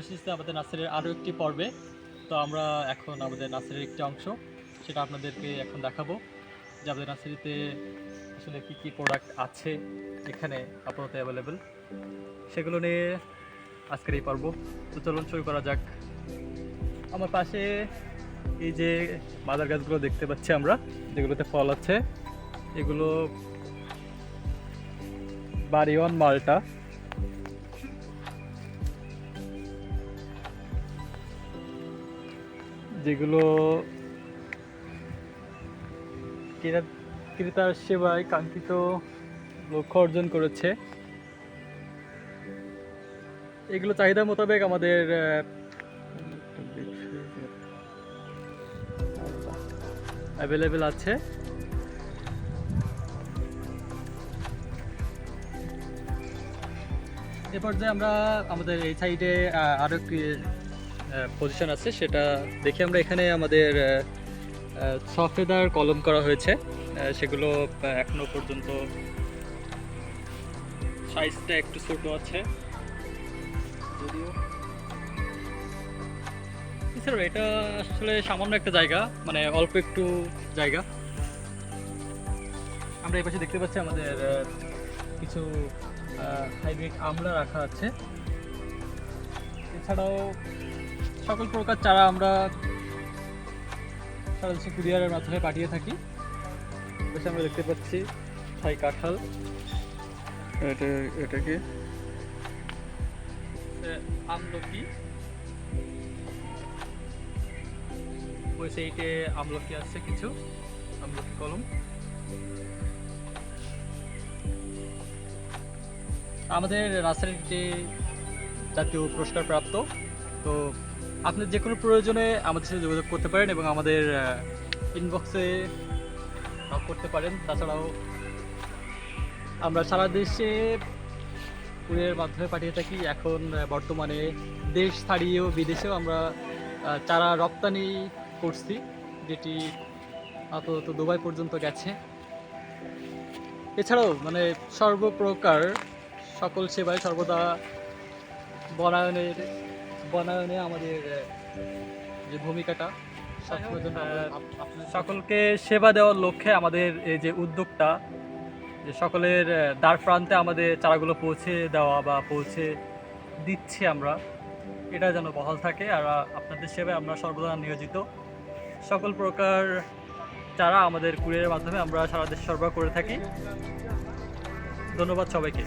এসেছি আমাদের নার্সারির আরও একটি পর্বে। তো আমরা এখন আমাদের নার্সারির একটি অংশ সেটা আপনাদেরকে এখন দেখাবো যে আমাদের নার্সারিতে আসলে কী কী প্রোডাক্ট আছে এখানে আপাতত অ্যাভেলেবেল, সেগুলো নিয়ে আজকের এই পর্ব। তো চলুন শুরু করা যাক। আমার পাশে এই যে মাদার গাছগুলো দেখতে পাচ্ছি আমরা, যেগুলোতে ফল আছে, এগুলো বাড়িওয়ান মালটা। যেগুলো ক্রেতার সেবায় কাঙ্ক্ষিত লক্ষ্য অর্জন করেছে। এগুলো চাহিদা মোতাবেক আমাদের অ্যাভেলেবেল আছে। এ পর্যায়ে আমরা আমাদের এই সাইডে আরও একটি পজিশন আছে, সেটা দেখি আমরা। এখানে আমাদের সফেদার কলম করা হয়েছে, সেগুলো এখনো পর্যন্ত সাইজটা একটু ছোট আছে যদিও। এছাড়াও এটা আসলে সামান্য একটা জায়গা, মানে অল্প একটু জায়গা। আমরা এই পাশে দেখতে পাচ্ছি আমাদের কিছু হাইব্রিড আমলা রাখা আছে। এছাড়াও সকল প্রকার চারা আমরা সারা দেশে কুরিয়ারের মাধ্যমে পাঠিয়ে থাকি। বেশ আমরা দেখতে পাচ্ছি ছাই কাঁঠাল, এটা কি আমলকি, ওই সাইডে আমলকি আছে, কিছু আমলকি কলম। আমাদের নার্সারিটি জাতীয় পুরস্কার প্রাপ্ত। তো আপনি যে কোনো প্রয়োজনে আমাদের সাথে যোগাযোগ করতে পারেন এবং আমাদের ইনবক্সে নক করতে পারেন। তাছাড়াও আমরা সারা দেশে কুরিয়ারের মাধ্যমে পাঠিয়ে থাকি। এখন বর্তমানে দেশ ছাড়িয়েও বিদেশেও আমরা চারা রপ্তানি করছি, যেটি আপাতত দুবাই পর্যন্ত গেছে। এছাড়াও মানে সর্বপ্রকার সকল সেবায় সর্বদা বনায়নে আমাদের যে ভূমিকাটা সকলকে সেবা দেওয়ার লক্ষ্যে আমাদের এই যে উদ্যোগটা, যে সকলের দ্বার প্রান্তে আমাদের চারাগুলো পৌঁছে দেওয়া বা পৌঁছে দিচ্ছি আমরা, এটা যেন বহাল থাকে। আর আপনাদের সেবায় আমরা সর্বদা নিয়োজিত। সকল প্রকার চারা আমাদের কুরিয়ারের মাধ্যমে আমরা সারা দেশে সরবরাহ করে থাকি। ধন্যবাদ সবাইকে।